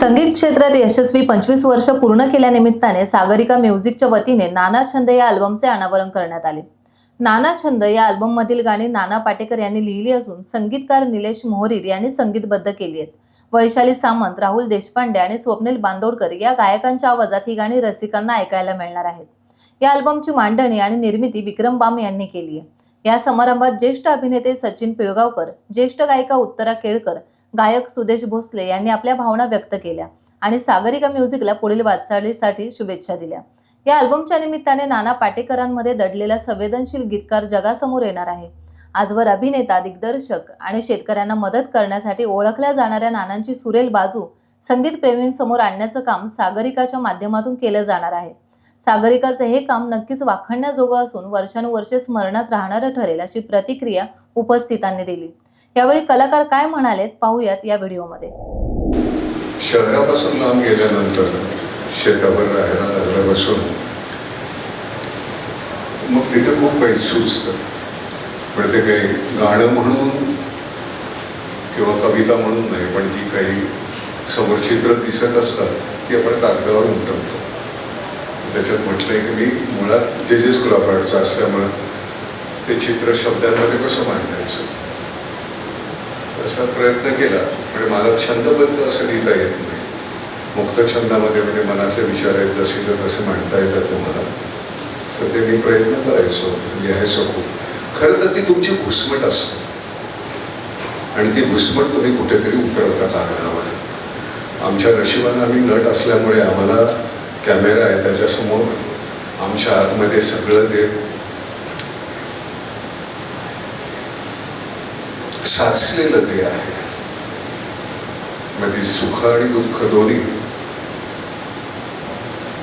संगीत क्षेत्रात यशस्वी 25 वर्ष पूर्ण केल्यानिमित्ताने सागरिका म्युझिकच्या वतीने नाना छंद या अल्बमचे अनावरण करण्यात आले। नाना छंद या अल्बममधील गाणी नाना पाटेकर यांनी लिहिली असून संगीतकार निलेश मोहरीर यांनी संगीतबद्ध केली आहेत। वैशाली सामंत, राहुल देशपांडे आणि स्वप्नील बांदोडकर या गायकांच्या आवाजात ही गाणी रसिकांना ऐकायला मिळणार आहेत। या अल्बमची मांडणी आणि निर्मिती विक्रम बाम यांनी केली आहे। या समारंभात ज्येष्ठ अभिनेते सचिन पिळगावकर, ज्येष्ठ गायिका उत्तरा केळकर, गायक सुदेश भोसले यांनी आपल्या भावना व्यक्त केल्या आणि सागरिका म्युझिकला पुढील वाटचालीसाठी शुभेच्छा दिल्या। या अल्बमच्या निमित्ताने नाना पाटेकरांमध्ये दडलेला संवेदनशील गीतकार जगासमोर येणार आहे। आजवर अभिनेता, दिग्दर्शक आणि शेतकऱ्यांना मदत करण्यासाठी ओळखल्या जाणाऱ्या नानांची सुरेल बाजू संगीत प्रेमींसमोर आणण्याचं काम सागरिकाच्या माध्यमातून केलं जाणार आहे। सागरिकाचे हे काम नक्कीच वाखाणण्याजोगं असून वर्षानुवर्षे स्मरणात राहणारं ठरेल अशी प्रतिक्रिया उपस्थितांनी दिली। यावेळी कलाकार काय म्हणालेत पाहूयात या व्हिडिओमध्ये। शहरापासून लांब गेल्यानंतर शेतावर राहायला लागल्यापासून मग तिथे खूप काही सुचतं, पण ते काही गाणं म्हणून किंवा कविता म्हणून नाही, पण जी काही समोर चित्र दिसत असतात ती आपण कागदावर उमटवतो। त्याच्यात म्हटलंय की मी मुळात जे स्कूल ऑफ आर्टचं असल्यामुळं ते चित्र शब्दांमध्ये कसं मांडायचं असा प्रयत्न केला। म्हणजे मला छंदबद्ध असं लिहिता येत नाही, मुक्त छंदामध्ये म्हणजे मनातले विचार आहेत जसे तसे मांडता येतात तुम्हाला, तर ते मी प्रयत्न करायचो, लिहायचो खूप। खरं तर ती तुमची घुसमट असते आणि ती घुसमट तुम्ही कुठेतरी उतरवता कागदावर। आमच्या नशिबानं आम्ही नट असल्यामुळे आम्हाला कॅमेरा आहे, त्याच्यासमोर आमच्या आतमध्ये सगळं ते साचलेलं जे आहे, म्हणजे सुख आणि दुःख दोन्ही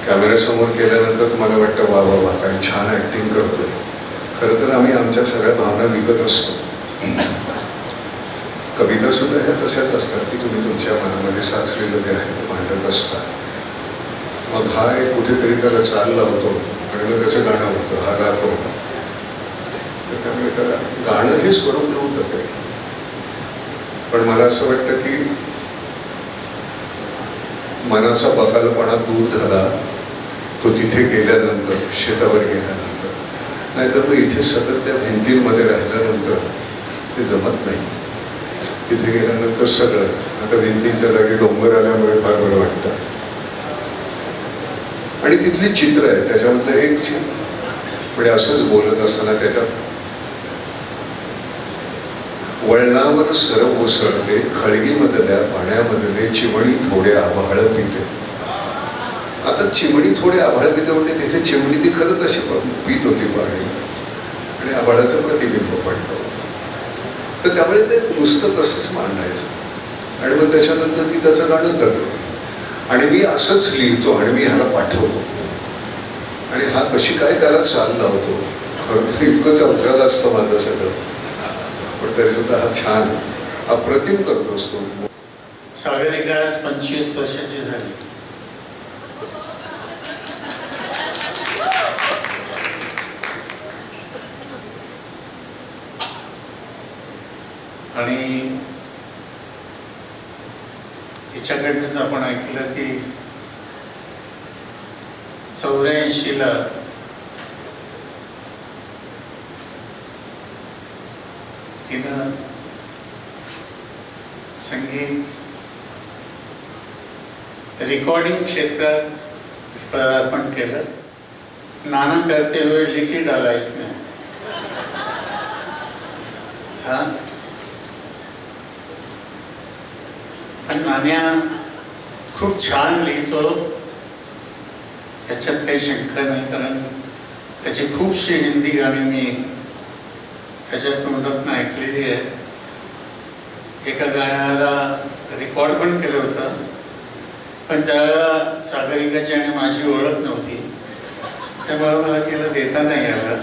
कॅमेऱ्यासमोर केल्यानंतर तुम्हाला वाटतं वा वा वा काय छान ऍक्टिंग करतोय। खरं तर आम्ही आमच्या सगळ्या भावना विकत असतो। कविता सुद्धा ह्या तशाच असतात की तुम्ही तुमच्या मनामध्ये साचलेलं जे आहे ते मांडत असता, मग हा एक कुठेतरी त्याला चाल लावतो आणि मग त्याचं गाणं होतं, हा गातो। त्यामुळे त्याला गाणं हे स्वरूप नव्हतं काही, पण मला असं वाटतं की मनाचा बकालपणा दूर झाला तो तिथे गेल्यानंतर, शेतावर गेल्यानंतर। नाहीतर मग इथे सतत त्या भिंतींमध्ये राहिल्यानंतर ते जमत नाही। तिथे गेल्यानंतर सगळंच, आता भिंतींच्या जागी डोंगर आल्यामुळे फार बरं वाटतं आणि तिथली चित्र आहे त्याच्यामधलं एक म्हणजे असंच बोलत असताना त्याच्यात वळणावर सरप ओसळते, खळगीमधल्या पाण्यामधले चिमणी थोडे आभाळ पिते। आता चिमणी थोडे आभाळ पिते म्हणजे तिथे चिमणी ती खरंच अशी पित होती पाणी आणि आभाळाचं प्रतिबिंब पडलं होतं। तर त्यामुळे ते नुसतं तसंच मांडायचं आणि मग त्याच्यानंतर ती त्याचं गाणं करते आणि मी असंच लिहितो आणि मी ह्याला पाठवतो आणि हा कशी काय त्याला चाल लावतो। खरं तर इतकं चमचालं असतं माझं सगळं, पण तरी सुद्धा हा छान अप्रतिम करतो असतो। सागरिका आज 25 वर्षाची झाली आणि तिच्याकडनंच आपण ऐकलं की 84ला तिनं संगीत रिकॉर्डिंग क्षेत्रात पदार्पण केलं। नाना करते हुए लिखी डाला इसने। हाँ, पण नान्या खूप छान लिहितो याच्यात काही शंका नाही, कारण त्याची खूपशी हिंदी गाणी मी त्याच्या तोंडातून ऐकलेली आहे। एका गाण्याला रेकॉर्ड पण केलं होतं, पण त्यावेळेला सागरिकाची आणि माझी ओळख नव्हती, त्यामुळे मला केलं देता नाही आलं,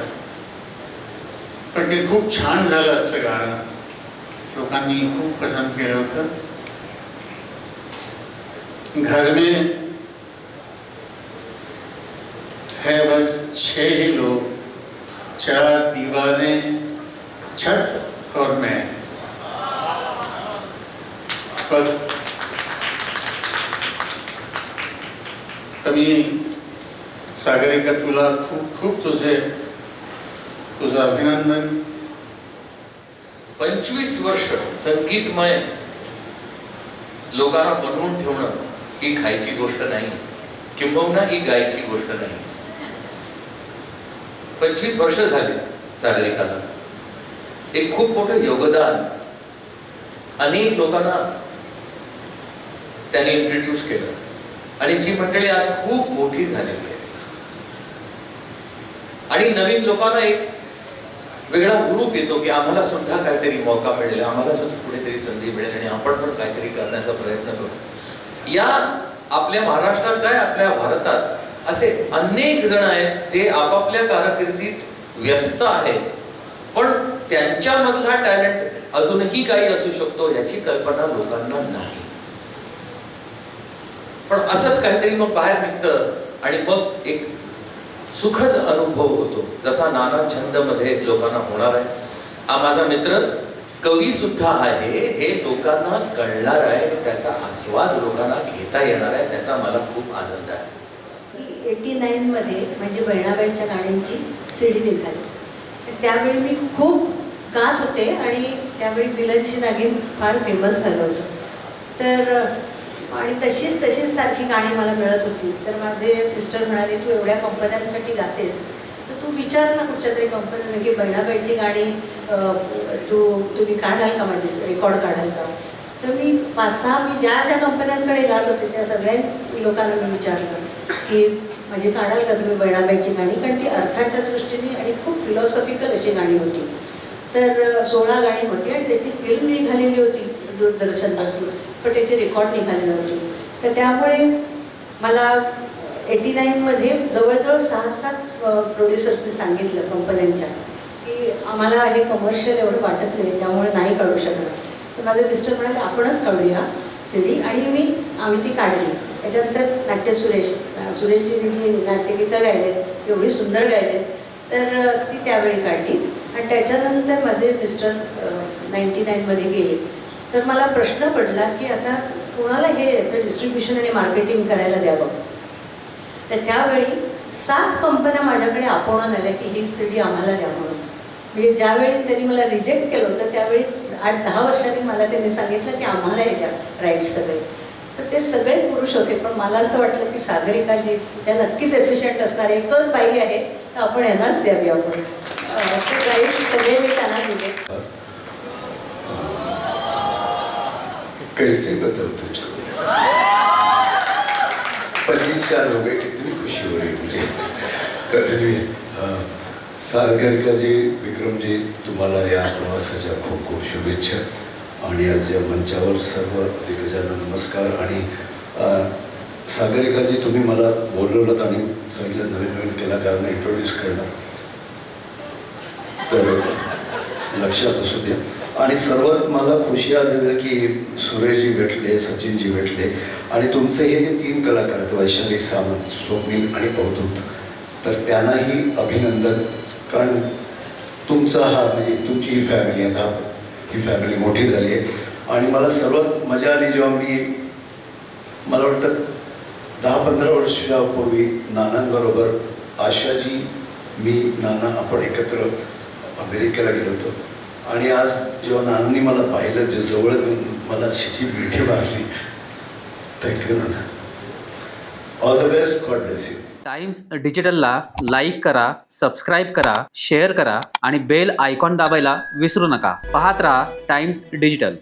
पण ते खूप छान झालं असतं गाणं, लोकांनी खूप पसंत केलं होतं। घर में है बस 6 ही लोग, 4 दीवारें, छत और मैं। पर मी सागरिका तुला खूप खूप तुझं अभिनंदन. 25 वर्ष संगीतमय लोकांना बनवून ठेवणं ही खायची गोष्ट नाही, किंबहुना ही गायची गोष्ट नाही. 25 वर्ष झाले सागरिकाला. एक खूप मोठं योगदान अनेक लोकांना त्यांनी इंट्रोड्यूस केलं आणि जी मंडळी आज खूप मोठी झालेली आहे आणि नवीन लोकांना एक वेगळा हुरूप येतो की आम्हाला सुद्धा काहीतरी मौका मिळेल, आम्हाला सुद्धा कुठेतरी संधी मिळेल आणि आपण पण काहीतरी करण्याचा प्रयत्न करू. या आपल्या महाराष्ट्रात काय आपल्या भारतात असे अनेक जण आहेत जे आपापल्या कारकिर्दीत व्यस्त आहेत, पण त्यांच्यामधला टॅलेंट अजूनही काही असू शकतो याची कल्पना लोकांना नाही. पण असंच काहीतरी मग बाहेर निघतं आणि मग एक सुखद अनुभव होतो, जसा नाना छंद मध्ये लोकांना होणार आहे. हा माझा मित्र कवी सुद्धा आहे, हे लोकांना कळणार आहे आणि त्याचा आस्वाद लोकांना घेता येणार आहे, त्याचा मला खूप आनंद आहे. 89 मध्ये म्हणजे बहिणाबाईच्या गाण्यांची CD निघाली. त्यावेळी मी खूप गात होते आणि त्यावेळी बिलनची नागिन फार फेमस झालं होतं. तर आणि तशीच सारखी गाणी मला मिळत होती. तर माझे मिस्टर म्हणाले, तू एवढ्या कंपन्यांसाठी गातेस तर तू विचार ना कुठच्या तरी कंपनीने की बहिणाबाईची गाणी तुम्ही काढाल का, माझी रेकॉर्ड काढाल का. तर मी 5-6 मी ज्या कंपन्यांकडे गात होते त्या सगळ्या लोकांना मी विचारलं की म्हणजे काढाल का तुम्ही बहिणाबाईची गाणी, कारण ती अर्थाच्या दृष्टीने आणि खूप फिलॉसॉफिकल अशी गाणी होती. तर 16 गाणी होती आणि त्याची फिल्म निघालेली होती दूरदर्शनवरती, पण त्याची रेकॉर्ड निघाली नव्हती. तर त्यामुळे मला 89 मध्ये जवळजवळ 6-7 प्रोड्युसर्सनी सांगितलं कंपन्यांच्या की आम्हाला हे कमर्शियल एवढं वाटत नाही, त्यामुळे नाही काढू शकणार. तर माझे मिस्टर म्हणाले आपणच काढूया CD आणि आम्ही ती काढली. त्याच्यानंतर नाट्य सुरेशची मी जी नाट्यगीतं गायलेत एवढी सुंदर गायलेत, तर ती त्यावेळी काढली. आणि त्याच्यानंतर माझे मिस्टर 99 मध्ये गेले. तर मला प्रश्न पडला की आता कोणाला हे याचं डिस्ट्रीब्युशन आणि मार्केटिंग करायला द्यावं. तर त्यावेळी 7 कंपन्या माझ्याकडे आपवून आल्या की ही CD आम्हाला द्या म्हणून. म्हणजे ज्यावेळी त्यांनी मला रिजेक्ट केलं होतं त्यावेळी 8-10 वर्षांनी मला त्यांनी सांगितलं की आम्हाला हे द्या राईट्स सगळे. तर ते सगळे पुरुष होते, पण मला असं वाटलं की सागरिका जी त्या नक्कीच एफिशियंट असणार, एकच बाई आहे तर आपण यांनाच द्यावी. आपण ते राईट्स सगळे मी त्यांना दिले. कैसे बताऊं तुझको, 25 साल हो गए, कितनी खुशी हो रही मुझे. सागरिका जी, विक्रम जी, तुम्हाला या प्रवासाच्या खूप खूप शुभेच्छा. आणि आज या मंचावर सर्व दिग्गजांना नमस्कार. आणि सागरिका जी, तुम्ही मला बोलवलं आणि सांगितलं नवीन कलाकारांना इंट्रोड्यूस करणं, तर लक्षात असू द्या. आणि सर्वात मला खुशी आज आहे की सुरेशजी भेटले, सचिनजी भेटले आणि तुमचे हे जे 3 कलाकार आहेत, वैशाली सामंत, स्वप्नील आणि अवधूत, तर त्यांनाही अभिनंदन. कारण तुमचा हा म्हणजे तुमची ही फॅमिली, आता ही फॅमिली मोठी झाली आहे. आणि मला सर्वात मजा आली जेव्हा मला वाटतं 10-15 वर्षापूर्वी नानांबरोबर आशाजी, मी, नाना आपण एकत्र अमेरिकेला गेलो होतो. आणि आज जेव्हा नानांनी मला पाहिलं, जे जवळ देऊन मला अशी मिठी मारली, thank you Nana. All the best, God bless you. Times डिजिटलला लाईक करा, सबस्क्राईब करा, शेअर करा आणि बेल आयकॉन दाबायला विसरू नका. पाहत रहा टाइम्स डिजिटल.